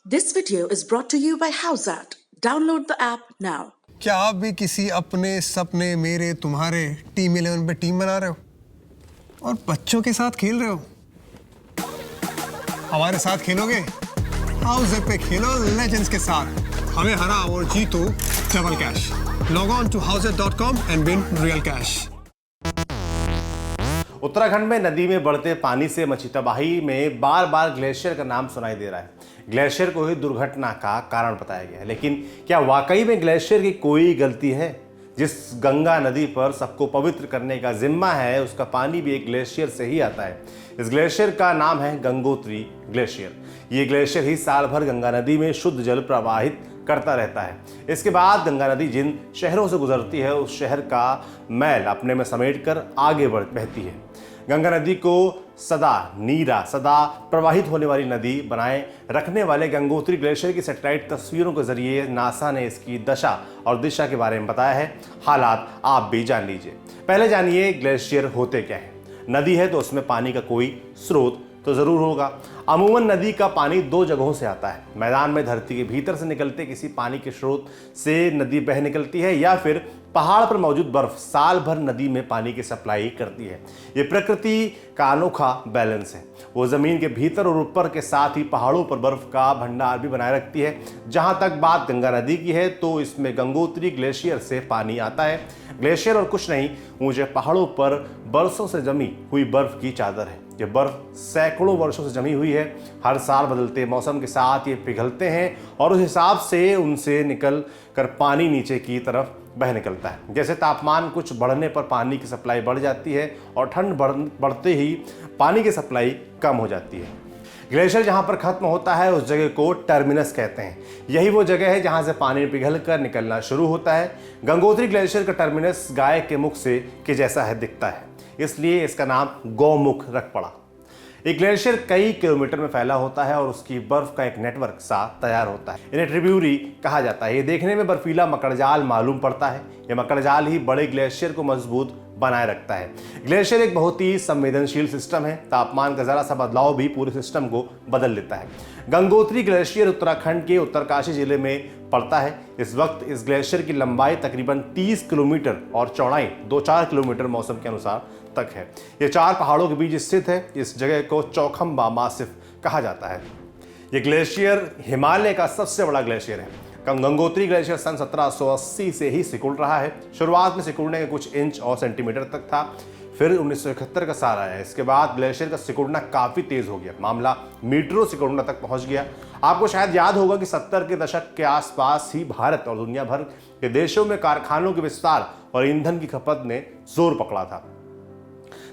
This video is brought to you by Howzat. Download the app now. क्या आप भी किसी अपने सपने मेरे तुम्हारे टीम 11 पे टीम बना रहे हो और बच्चों के साथ खेल रहे हो? हमारे साथ खेलोगे? हाउज़ पे खेलो लेजेंड्स के साथ, हमें हराओ और जीतो double cash. Log on to howzat.com and win real cash. Uttarakhand में नदी में बढ़ते पानी से मची तबाही में बार बार ग्लेशियर का नाम सुनाई दे रहा है। ग्लेशियर को ही दुर्घटना का कारण बताया गया है, लेकिन क्या वाकई में ग्लेशियर की कोई गलती है? जिस गंगा नदी पर सबको पवित्र करने का जिम्मा है, उसका पानी भी एक ग्लेशियर से ही आता है। इस ग्लेशियर का नाम है गंगोत्री ग्लेशियर। ये ग्लेशियर ही साल भर गंगा नदी में शुद्ध जल प्रवाहित करता रहता है। इसके बाद गंगा नदी जिन शहरों से गुजरती है, उस शहर का मैल अपने में समेटकर आगे बहती है। गंगा नदी को सदा प्रवाहित होने वाली नदी बनाए रखने वाले गंगोत्री ग्लेशियर की सैटेलाइट तस्वीरों के जरिए नासा ने इसकी दशा और दिशा के बारे में बताया है। हालात आप भी जान लीजिए। पहले जानिए ग्लेशियर होते क्या है। नदी है तो उसमें पानी का कोई स्रोत तो जरूर होगा। अमूमन नदी का पानी दो जगहों से आता है। मैदान में धरती के भीतर से निकलते किसी पानी के स्रोत से नदी बह निकलती है, या फिर पहाड़ पर मौजूद बर्फ साल भर नदी में पानी की सप्लाई करती है। ये प्रकृति का अनोखा बैलेंस है। वो जमीन के भीतर और ऊपर के साथ ही पहाड़ों पर बर्फ का भंडार भी बनाए रखती है। जहां तक बात गंगा नदी की है, तो इसमें गंगोत्री ग्लेशियर से पानी आता है। ग्लेशियर और कुछ नहीं, ऊंचे पहाड़ों पर बरसों से जमी हुई बर्फ की चादर है। ये बर्फ सैकड़ों वर्षों से जमी हुई है। हर साल बदलते मौसम के साथ ये पिघलते हैं और उस हिसाब से उनसे निकल कर पानी नीचे की तरफ बह निकलता है। जैसे तापमान कुछ बढ़ने पर पानी की सप्लाई बढ़ जाती है और ठंड बढ़ते ही पानी की सप्लाई कम हो जाती है। ग्लेशियर जहाँ पर खत्म होता है, उस जगह को टर्मिनस कहते हैं। यही वो जगह है जहाँ से पानी पिघल कर निकलना शुरू होता है। गंगोत्री ग्लेशियर का टर्मिनस गाय के मुख से के जैसा है दिखता है, इसलिए इसका नाम गौमुख रख पड़ा। एक ग्लेशियर कई किलोमीटर में फैला होता है और उसकी बर्फ का एक नेटवर्क सा तैयार होता है। इन्हें ट्रिब्यूटरी कहा जाता है। ये देखने में बर्फीला मकड़जाल मालूम पड़ता है। ये मकड़जाल ही बड़े ग्लेशियर को मजबूत बनाए रखता है। ग्लेशियर एक बहुत ही संवेदनशील सिस्टम है। तापमान का जरा सा बदलाव भी पूरे सिस्टम को बदल देता है। गंगोत्री ग्लेशियर उत्तराखंड के उत्तरकाशी जिले में पड़ता है। इस वक्त इस ग्लेशियर की लंबाई तकरीबन 30 किलोमीटर और चौड़ाई 2-4 किलोमीटर मौसम के अनुसार तक है। ये 4 पहाड़ों के बीच स्थित है। इस जगह को चौखंबा मासिफ कहा जाता है। ये ग्लेशियर हिमालय का सबसे बड़ा ग्लेशियर है। गंगोत्री ग्लेशियर सन 1780 से ही सिकुड़ रहा है। शुरुआत में सिकुड़ने के कुछ इंच और सेंटीमीटर तक था, फिर 1971 का साल आया। इसके बाद ग्लेशियर का सिकुड़ना काफ़ी तेज़ हो गया। मामला मीटरों सिकुड़ना तक पहुंच गया। आपको शायद याद होगा कि 70 के दशक के आसपास ही भारत और दुनिया भर के देशों में कारखानों के विस्तार और ईंधन की खपत ने जोर पकड़ा था।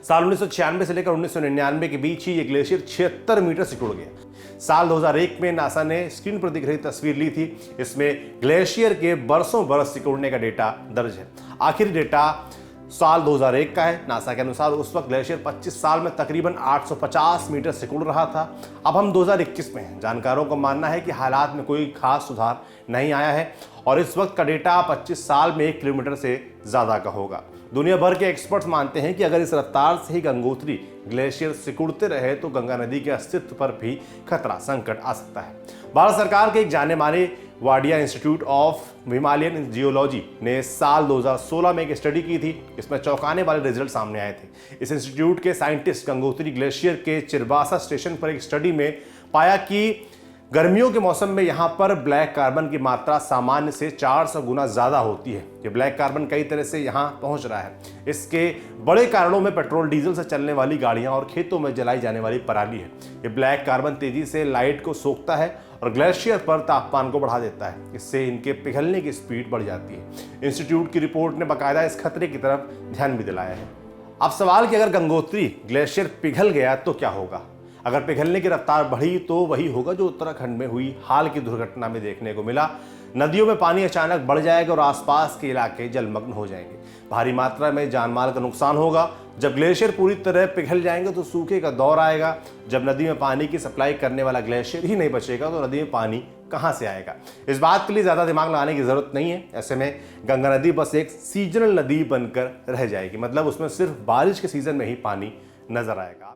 साल 1996 से लेकर 1999 के बीच ही ये ग्लेशियर 76 मीटर सिकुड़ गया। साल 2001 में नासा ने स्क्रीन पर दिख रही तस्वीर ली थी। इसमें ग्लेशियर के बरसों बरस सिकुड़ने का डेटा दर्ज है। आखिरी डेटा साल 2001 का है। नासा के अनुसार उस वक्त ग्लेशियर 25 साल में तकरीबन 850 मीटर सिकुड़ रहा था। अब हम 2021 में हैं। जानकारों का मानना है कि हालात में कोई खास सुधार नहीं आया है और इस वक्त का डेटा 25 साल में 1 किलोमीटर से ज़्यादा का होगा। दुनिया भर के एक्सपर्ट्स मानते हैं कि अगर इस रफ्तार से ही गंगोत्री ग्लेशियर सिकुड़ते रहे तो गंगा नदी के अस्तित्व पर भी खतरा, संकट आ सकता है। भारत सरकार के एक जाने माने Wadia institute of Himalayan geology ने साल 2016 में एक स्टडी की थी। इसमें चौंकाने वाले रिजल्ट सामने आए थे। इस इंस्टीट्यूट के साइंटिस्ट गंगोत्री ग्लेशियर के चिरबासा स्टेशन पर एक स्टडी में पाया कि गर्मियों के मौसम में यहाँ पर ब्लैक कार्बन की मात्रा सामान्य से 400 गुना ज़्यादा होती है। ये ब्लैक कार्बन कई तरह से यहाँ पहुँच रहा है। इसके बड़े कारणों में पेट्रोल डीजल से चलने वाली गाड़ियाँ और खेतों में जलाई जाने वाली पराली है। ये ब्लैक कार्बन तेज़ी से लाइट को सोखता है और ग्लेशियर पर तापमान को बढ़ा देता है। इससे इनके पिघलने की स्पीड बढ़ जाती है। इंस्टीट्यूट की रिपोर्ट ने बाकायदा इस खतरे की तरफ ध्यान भी दिलाया है। अब सवाल कि अगर गंगोत्री ग्लेशियर पिघल गया तो क्या होगा? अगर पिघलने की रफ्तार बढ़ी तो वही होगा जो उत्तराखंड में हुई हाल की दुर्घटना में देखने को मिला। नदियों में पानी अचानक बढ़ जाएगा और आसपास के इलाके जलमग्न हो जाएंगे। भारी मात्रा में जानमाल का नुकसान होगा। जब ग्लेशियर पूरी तरह पिघल जाएंगे तो सूखे का दौर आएगा। जब नदी में पानी की सप्लाई करने वाला ग्लेशियर ही नहीं बचेगा तो नदी में पानी कहाँ से आएगा? इस बात के लिए ज़्यादा दिमाग लगाने की ज़रूरत नहीं है। ऐसे में गंगा नदी बस एक सीजनल नदी बनकर रह जाएगी। मतलब उसमें सिर्फ बारिश के सीजन में ही पानी नजर आएगा।